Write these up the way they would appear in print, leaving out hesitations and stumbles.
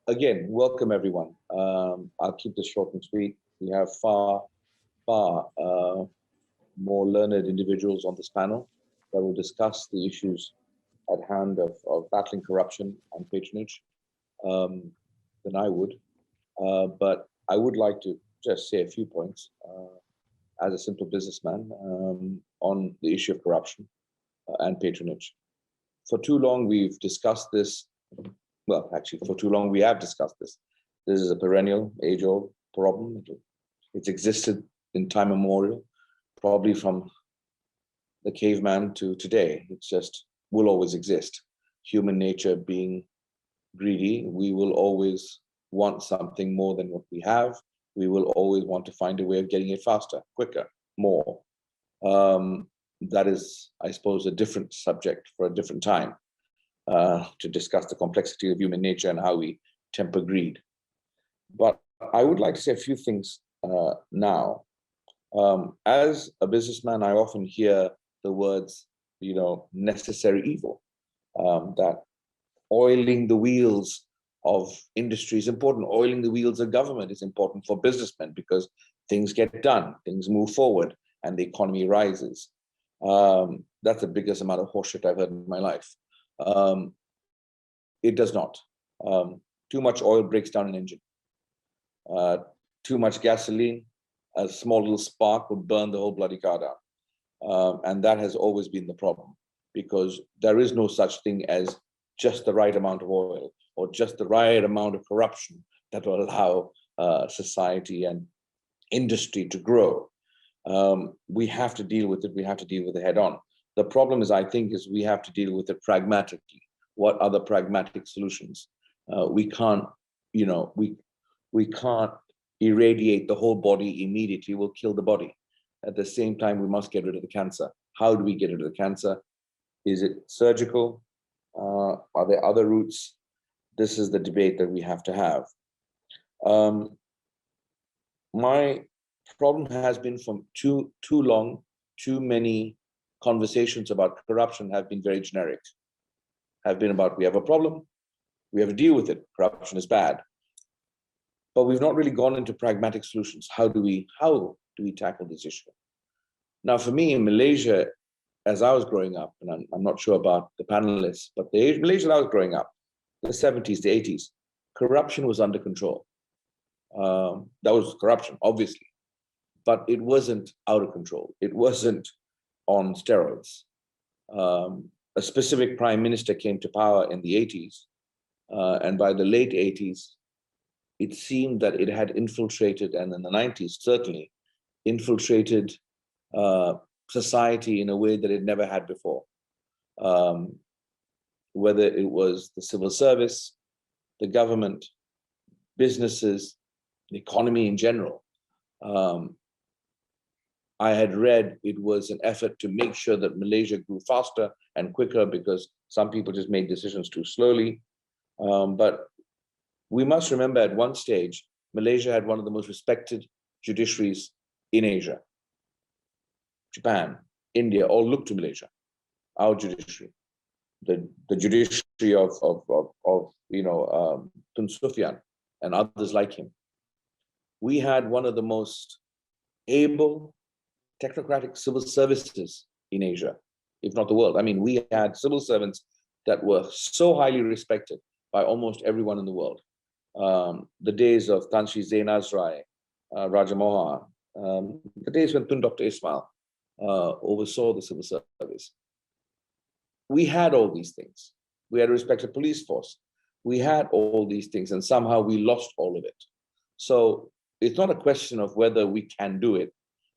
Again, welcome everyone. I'll keep this short and sweet. We have far more learned individuals on this panel that will discuss the issues at hand of battling corruption and patronage than I would. But I would like to just say a few points as a simple businessman on the issue of corruption and patronage. For too long, we've discussed this. Well, actually, for too long, we have discussed this. This is a perennial, age-old problem. It's existed in time immemorial, probably from the caveman to today. It's just will always exist. Human nature being greedy, we will always want something more than what we have. We will always want to find a way of getting it faster, quicker, more. That is, I suppose, a different subject for a different time to discuss the complexity of human nature and how we temper greed. But I would like to say a few things now. As a businessman, I often hear the words, necessary evil, that oiling the wheels of industry is important. Oiling the wheels of government is important for businessmen because things get done, things move forward, and the economy rises. That's the biggest amount of horseshit I've heard in my life. It does not. Too much oil breaks down an engine. Too much gasoline, a small little spark would burn the whole bloody car down. And that has always been the problem, because there is no such thing as just the right amount of oil or just the right amount of corruption that will allow society and industry to grow. We have to deal with it. We have to deal with it head on. The problem is, I think, is we have to deal with it pragmatically. What are the pragmatic solutions? We can't, we can't irradiate the whole body immediately. We'll kill the body. At the same time, we must get rid of the cancer. How do we get rid of the cancer? Is it surgical? Are there other routes? This is the debate that we have to have. My problem has been from too long, too many conversations about corruption have been very generic, have been about, we have a problem, we have to deal with it, corruption is bad. But we've not really gone into pragmatic solutions. How do we tackle this issue? Now, for me, in Malaysia, as I was growing up, and I'm not sure about the panelists, but the Malaysia I was growing up, the 70s, the 80s, corruption was under control. That was corruption, obviously, but it wasn't out of control. It wasn't on steroids. A specific prime minister came to power in the 80s, and by the late 80s, it seemed that it had infiltrated, and in the 90s, certainly, infiltrated society in a way that it never had before. Whether it was the civil service, the government, businesses, the economy in general. I had read it was an effort to make sure that Malaysia grew faster and quicker because some people just made decisions too slowly. But we must remember at one stage, Malaysia had one of the most respected judiciaries in Asia. Japan, India, all looked to Malaysia, our judiciary. The judiciary of Tun Sufyan and others like him. We had one of the most able technocratic civil services in Asia, if not the world. I mean, we had civil servants that were so highly respected by almost everyone in the world. The days of Tan Sri Zain Azrai, Raja Mohan, the days when Tun Dr. Ismail oversaw the civil service. We had all these things. We had a respected police force. We had all these things, and somehow we lost all of it. So it's not a question of whether we can do it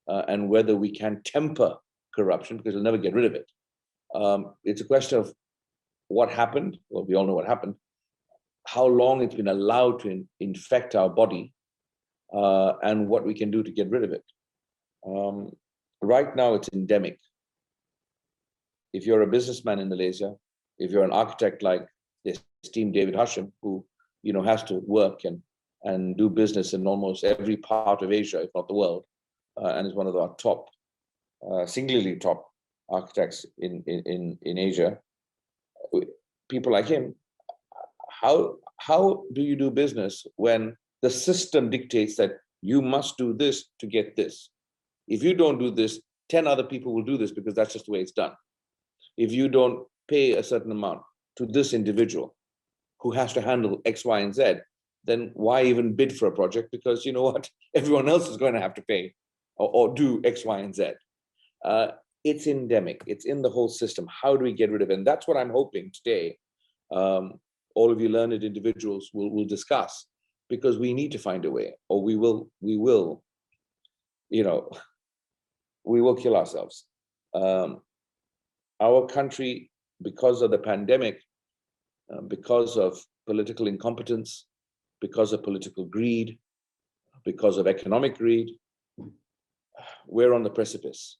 and whether we can temper corruption, because we'll never get rid of it. It's a question of what happened. Well, we all know what happened. How long it's been allowed to infect our body, and what we can do to get rid of it. Right now, it's endemic. If you're a businessman in Malaysia, if you're an architect like the esteemed David Hashim, who has to work and do business in almost every part of Asia, if not the world, and is one of our top, singularly top architects in Asia, people like him, how how do you do business when the system dictates that you must do this to get this? If you don't do this, 10 other people will do this because that's just the way it's done. If you don't pay a certain amount to this individual who has to handle X, Y, and Z, then why even bid for a project? Because you know what? Everyone else is going to have to pay or do X, Y, and Z. It's endemic. It's in the whole system. How do we get rid of it? And that's what I'm hoping today all of you learned individuals will discuss, because we need to find a way, or we will, you know, we will kill ourselves. Our country, because of the pandemic, because of political incompetence, because of political greed, because of economic greed, we're on the precipice.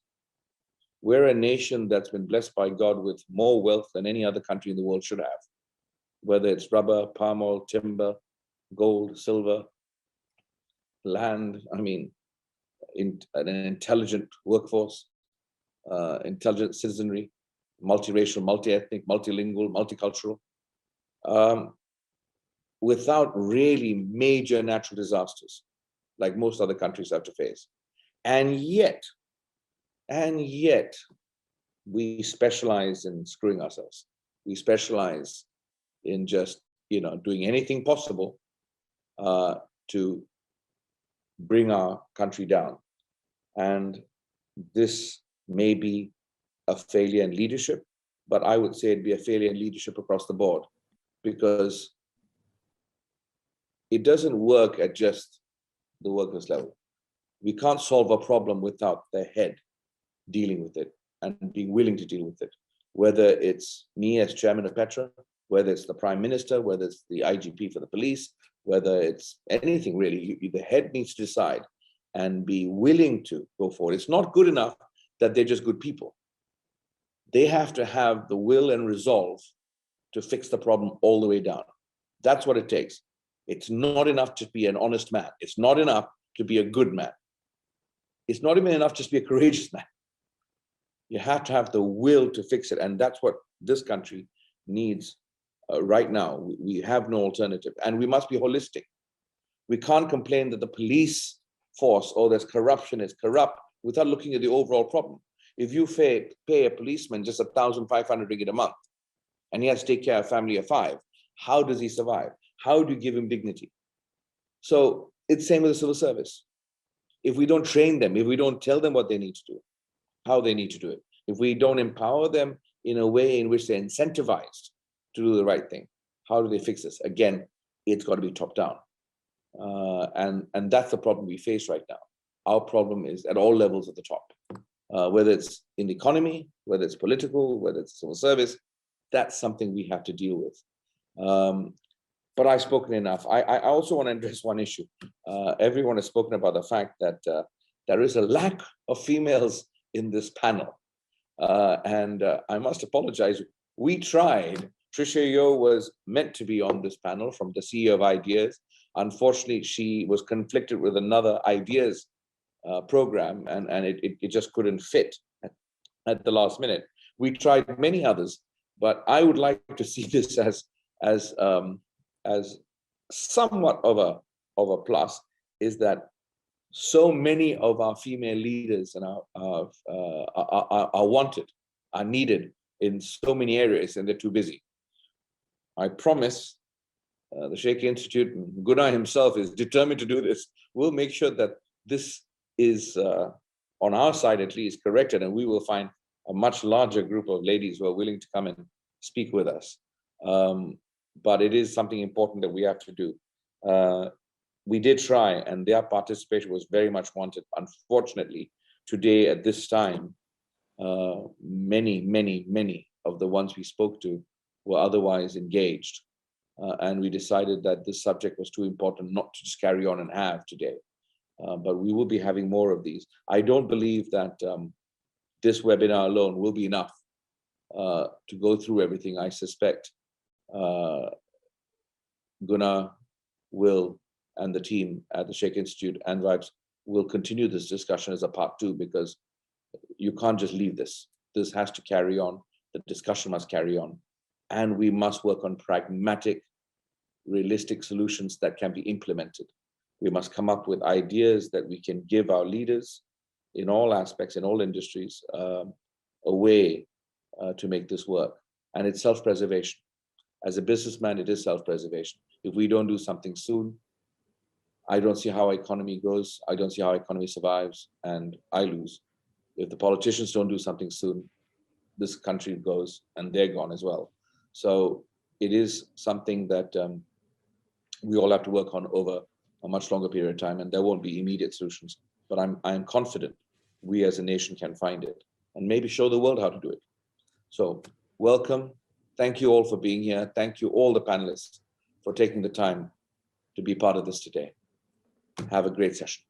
We're a nation that's been blessed by God with more wealth than any other country in the world should have, whether it's rubber, palm oil, timber, gold, silver, land. I mean, an intelligent workforce, intelligent citizenry, multiracial, multi-ethnic, multilingual, multicultural, without really major natural disasters like most other countries have to face. And yet, we specialize in screwing ourselves. We specialize in just, doing anything possible to bring our country down. And this may be a failure in leadership, but I would say it'd be a failure in leadership across the board, because it doesn't work at just the workers level. We can't solve a problem without the head dealing with it and being willing to deal with it. Whether it's me as chairman of PETRA, whether it's the prime minister, whether it's the IGP for the police, whether it's anything really, the head needs to decide and be willing to go forward. It's not good enough that they're just good people. They have to have the will and resolve to fix the problem all the way down. That's what it takes. It's not enough to be an honest man. It's not enough to be a good man. It's not even enough just to be a courageous man. You have to have the will to fix it. And that's what this country needs right now. We have no alternative. And we must be holistic. We can't complain that the police force or there's corruption, is corrupt, without looking at the overall problem. If you pay a policeman just 1,500 ringgit a month, and he has to take care of a family of 5, how does he survive? How do you give him dignity? So it's the same with the civil service. If we don't train them, if we don't tell them what they need to do, how they need to do it, if we don't empower them in a way in which they're incentivized to do the right thing, how do they fix this? Again, it's got to be top down. And that's the problem we face right now. Our problem is at all levels at the top, whether it's in the economy, whether it's political, whether it's civil service. That's something we have to deal with. But I've spoken enough. I also want to address one issue. Everyone has spoken about the fact that there is a lack of females in this panel. And I must apologize. We tried. Tricia Yo was meant to be on this panel from the CEO of Ideas. Unfortunately, she was conflicted with another Ideas program, and it just couldn't fit at the last minute. We tried many others, but I would like to see this as somewhat of a plus, is that so many of our female leaders and are wanted, are needed in so many areas, and they're too busy. I promise the Sheikh Institute, and Guna himself is determined to do this. We'll make sure that this is, on our side at least, corrected, and we will find a much larger group of ladies who are willing to come and speak with us. But it is something important that we have to do. We did try, and their participation was very much wanted. Unfortunately, today at this time, many of the ones we spoke to were otherwise engaged. And we decided that this subject was too important not to just carry on and have today. But we will be having more of these. I don't believe that this webinar alone will be enough to go through everything. I suspect Guna will, and the team at the Sheikh Institute and Vibes will continue this discussion as a part 2, because you can't just leave this. This has to carry on. The discussion must carry on. And we must work on pragmatic realistic solutions that can be implemented. We must come up with ideas that we can give our leaders in all aspects, in all industries, a way to make this work. And it's self-preservation. As a businessman, it is self-preservation. If we don't do something soon, I don't see how our economy grows. I don't see how our economy survives, and I lose. If the politicians don't do something soon, this country goes and they're gone as well. So it is something that we all have to work on over a much longer period of time, and there won't be immediate solutions. But I'm confident we as a nation can find it and maybe show the world how to do it. So welcome. Thank you all for being here. Thank you all the panelists for taking the time to be part of this today. Have a great session.